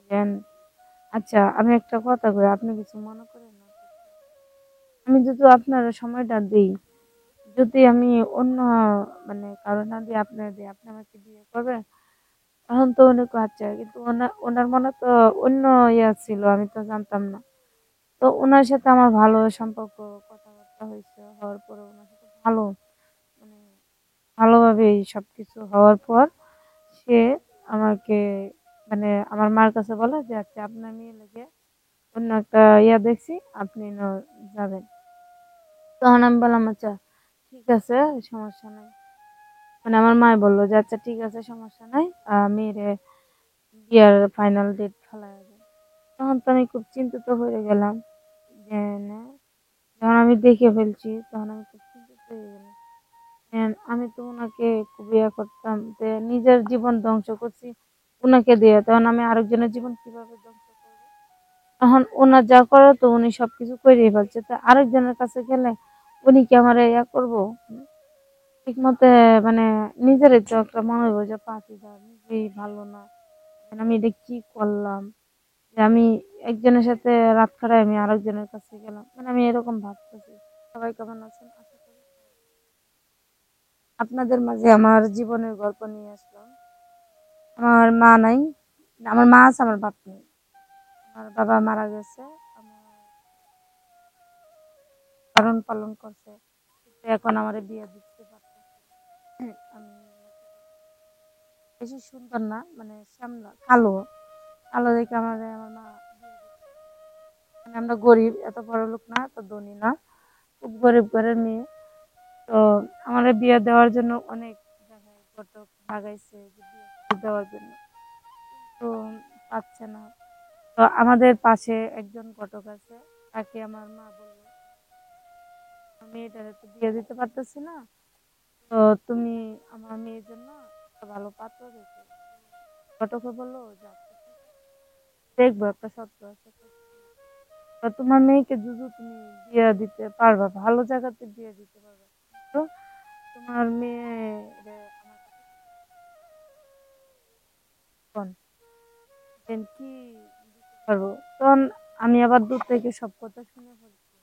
দেন আচ্ছা আমি একটা কথা কই, আপনি কিছু মনে করেন না? আমি যদি আপনার সময়টা দেই, যদি আমি অন্য মানে কারো না দিয়ে আপনার দিই, আপনি আমাকে বিয়ে করবেন? এখন তো উনি কয় আচ্ছা, কিন্তু ওনার মনে তো অন্য ইয়া ছিল, আমি তো জানতাম না। তো উনার সাথে আমার ভালো সম্পর্ক, কথাবার্তা হইছে, হওয়ার পরে উনার সাথে ভালো মানে ভালোভাবেই সবকিছু হওয়ার পর সে আমাকে মানে আমার মার কাছে বলে যে আচ্ছা আপনার মেয়ে লেগে অন্য একটা ইয়া দেখছি, আপনি যাবেন। তখন আমি বললাম আচ্ছা ঠিক আছে, সমস্যা নাই। মানে আমার মা বললো যে আচ্ছা ঠিক আছে সমস্যা নাই, মেয়ের বিয়ার ফাইনাল ডেট ফেলায় দেন। তখন তো আমি খুব চিন্তিত হয়ে গেলাম যে না, যখন আমি দেখে ফেলছি তখন আমি খুব চিন্তিত হয়ে গেলাম। আমি তো ওনাকে খুব ইয়া করতাম যে নিজের জীবন ধ্বংস করছি ওনাকে দিয়ে, তখন আমি আরেকজনের জীবন কিভাবে ধ্বংস করবো? এখন ওনার যা করার তো উনি সবকিছু করেই ফেলছে, তো আরেকজনের কাছে গেলে উনি কি আমার ইয়া করবো? ঠিক মতে মানে নিজেরই তো একটা মনে হইব যে পাখি যা নিজেই ভালো না, মানে আমি এটা কি করলাম যে আমি একজনের সাথে রাত খাড়ায় আমি আরেকজনের কাছে গেলাম, মানে আমি এরকম ভাবতেছি। সবাই কেমন আছেন? আশা করি আপনাদের মাঝে আমার জীবনের গল্প নিয়ে আসলাম। আমার মা নাই, আমার মা আছে, আমার বাপ নেই। আমার বাবা মারা গেছে, আমার লালন পালন করছে, কিন্তু এখন আমার বিয়ে দিতে পারতেছে। আমি বেশি সুন্দর না, মানে শ্যামলা কালো, কালো দেখে আমার মা বিয়ে দিচ্ছে। মানে আমরা গরিব, এত বড় লোক না, এত ধনী না, খুব গরিব ঘরের মেয়ে। তো আমার বিয়ে দেওয়ার জন্য অনেক জায়গায় ঘটক লাগাইছে যে বিয়ে দেওয়ার জন্য, তো পাচ্ছে না। তো আমাদের পাশে একজন ঘটক আছে, তাকে আমার মা বললো মেয়েটারে তো বিয়ে দিতে পারতেছি না, তো তুমি আমার মেয়ের জন্য একটা ভালো পাত্র দেখো। ঘটকে বললো যে আচ্ছা ঠিক আছে, দেখবো, একটা শর্ত আছে। তো তোমার মেয়েকে যদি তুমি বিয়ে দিতে পারবা, ভালো জায়গাতে বিয়ে দিতে পারবা, তো তোমার মেয়ে আমার কাছে কোন দেন কি দিতে পারবো? তখন আমি আবার দূর থেকে সব কথা শুনে ফেলছি।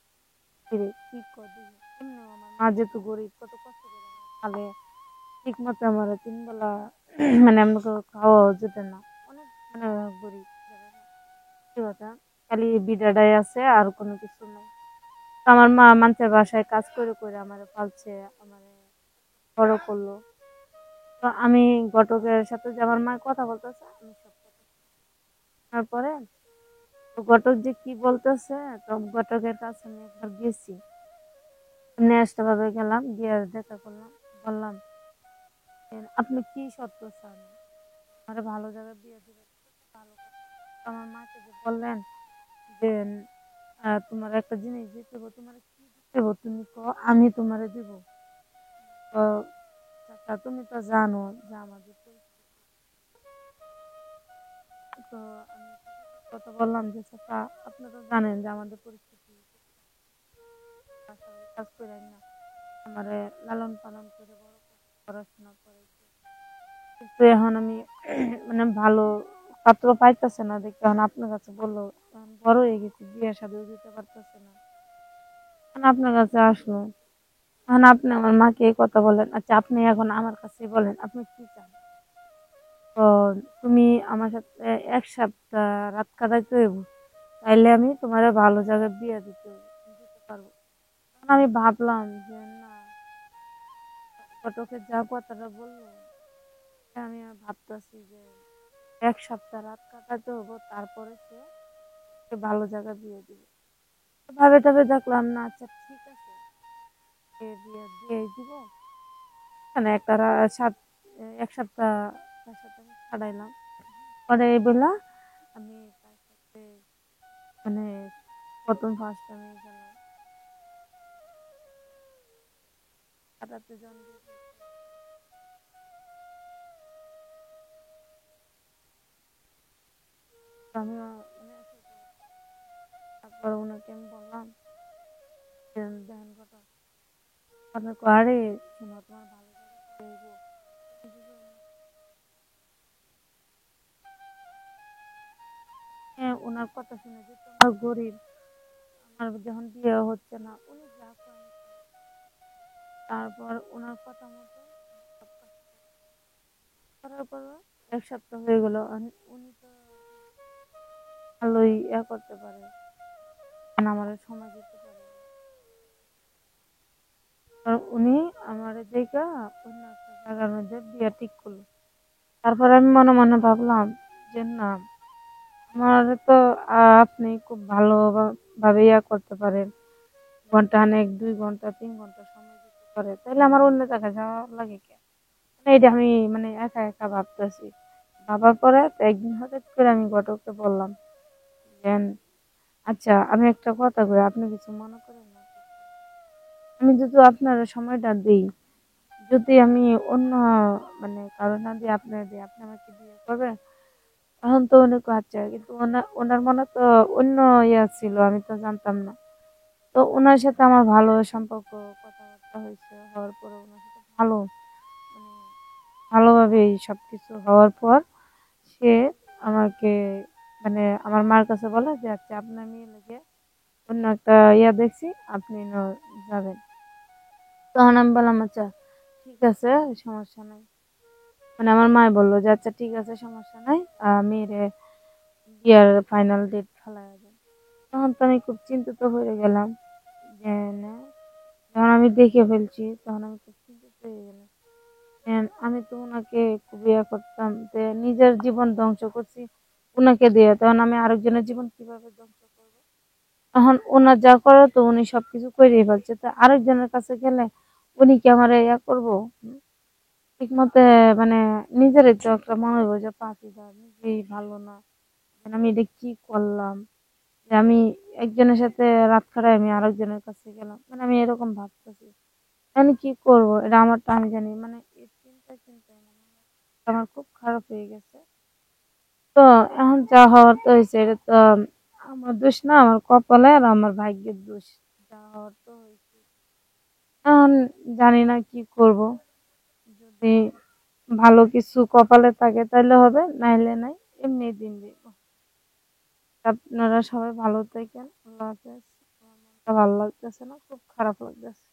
কিরে কি কদি এমনি আমার মা যেহেতু গরিব, কত কষ্ট করে আমার খালে ঠিক মতো আমার তিন বেলা মানে আমাকে খাওয়া যেত না, অনেক মানে গরিব জায়গা। কি কথা, খালি বিডাটাই আছে আর কোনো কিছু নাই। তো আমার মা মানুষের বাসায় কাজ করে করে আমার পালছে, আমার বড় করলো। তো আমি ঘটকের সাথে যে আমার মা কথা বলতেছে, আমি সব কথা শোনার পরে তো ঘটক যে কি বলতেছে, তো ঘটকের কাছে আমি একবার গেছি, নেক্সট ভাবে গেলাম, গিয়ে দেখা করলাম, বললাম আপনি কি সত্য চান, আমার ভালো জায়গায় বিয়ে দিবেন? ভালো কথা। আমার মাকে যে বললেন যে তোমার একটা জিনিস দিতে হবে, তোমার কি দিতে হবে তুমি কো, আমি তোমারে দিব। তো চাচা তুমি তো জানো যে আমাদের পরিস্থিতি, তো আমি কথা বললাম যে চাচা আপনি তো জানেন যে আমাদের পরিস্থিতি, বাসায় কাজ করে না আমারে লালন পালন করে বড় করে পড়াশোনা করেছে, কিন্তু এখন আমি মানে ভালো পাত্র পাইতেছে না দেখে এখন আপনার কাছে বললো, এখন বড় হয়ে গেছি, বিয়ে শাদী দিতে পারতেছে না, এখন আপনার কাছে আসলো। এখন আপনি আমার মাকে এই কথা বলেন, আচ্ছা আপনি এখন আমার কাছে বলেন আপনি কি চান? তো তুমি আমার সাথে 1 সপ্তাহ রাত কাটাইতে হইব, তাইলে আমি তোমার ভালো জায়গায় বিয়ে দিতে পারবো। তখন আমি ভাবলাম যে না, ঘটকের যা কথাটা বললো, আমি আর ভাবতেছি যে 1 সপ্তাহ রাত কাটাতে হবো, তারপরে সে ওকে ভালো জায়গায় বিয়ে দিবে। তো ভাবে টাবে দেখলাম না, আচ্ছা ঠিক আছে, বিয়ে দিয়ে দিব। মানে একটা 1 সপ্তাহ তার সাথে আমি কাটাইলাম। পরে এই বেলা আমি তার সাথে মানে প্রথম ফার্স্ট আমি গেলাম কাটাতে, যখন গেছি তো আমি মানে তারপর ওনাকে আমি বললাম যে দেখেন কথা, আপনার আরে শোনো, তোমার ভালো জায়গা বিয়ে হইবো, তুমি যদি ওনার কথা শুনে যে তোমার গরিব, আমার যখন বিয়ে হচ্ছে না, উনি যা করেন তারপর ওনার কথা মতো সব কাজ করার পর 1 সপ্তাহ হয়ে গেল। উনি তো ভালোই করতে পারে, আমার সময় দিতে পারে। কারণ উনি আমার দেখা অন্য একটা জায়গার মধ্যে বিয়ে ঠিক করলো। তারপর আমি মনে মনে ভাবলাম যে না, আমার তো আপনি খুব ভালো ভাবে করতে পারেন, ঘন্টা খানেক 2 ঘন্টা 3 ঘন্টা সময় দিতে পারে, তাহলে আমার অন্য জায়গায় যাওয়া লাগে কেন? মানে এটা আমি মানে একা একা ভাবতেছি। ভাবার পরে তো একদিন হঠাৎ করে আমি ঘটককে বললাম যে আচ্ছা, আমি একটা কথা কই, আপনি কিছু মনে করেন না? আমি যদি আপনার সময়টা দিই, যদি আমি অন্য মানে কারো না দিয়ে আপনার দিই, আপনি আমাকে বিয়ে করবেন? তখন তো উনি কয় আচ্ছা, কিন্তু ওনার মনে তো অন্য ছিল, আমি তো জানতাম না। তো উনার সাথে আমার ভালো সম্পর্ক, কথাবার্তা হয়েছে, হওয়ার পরে উনার সাথে ভালো মানে ভালোভাবেই সবকিছু হওয়ার পর সে আমাকে মানে আমার মার কাছে বলে যে আচ্ছা, আপনার মেয়ে লেগে অন্য একটা দেখছি, আপনি যাবেন। তখন আমি বললাম আচ্ছা ঠিক আছে, সমস্যা নাই। মানে আমার মা বললো যে আচ্ছা ঠিক আছে, সমস্যা নাই, মেয়েরে বিয়ার ফাইনাল ডেট ফেলাইয়া দেন। তখন তো আমি খুব চিন্তিত হয়ে গেলাম যে না, যখন আমি দেখে ফেলছি তখন আমি খুব চিন্তিত হয়ে গেলাম। আমি তো উনাকে খুব করতাম, যে নিজের জীবন ধ্বংস করছি উনাকে দিয়ে, তখন আমি আরেকজনের জীবন কিভাবে ধ্বংস করবো? এখন ওনার যা করার তো উনি সবকিছু করেই ফেলছে, তো আরেকজনের কাছে গেলে উনি কি আমার করবো? ঠিক মতে মানে নিজেরই তো একটা মনে হইব যে পাপি, নিজেই ভালো না, আমি এটা কি করলাম, যে আমি একজনের সাথে রাত খারাই আমি আরেকজনের কাছে গেলাম, মানে আমি এরকম ভাবতেছি। আমি কি করব, এটা আমারটা আমি জানি। মানে এই চিন্তায় মানে আমার খুব খারাপ হয়ে গেছে। তো এখন যা হওয়ার তো হয়েছে, এটা তো আমার দোষ না, আমার কপালে আর আমার ভাগ্যের দোষ। যা হওয়ার তো হয়েছে। এখন জানি না কি করব। যদি ভালো কিছু কপালে থাকে তাহলে হবে, নাইলে নাই, এমনি দিন দিব। আপনারা সবাই ভালো থাকেন। আল্লাহ হাফেজ। আমার মনটা ভালো লাগতেছে না, খুব খারাপ লাগতেছে।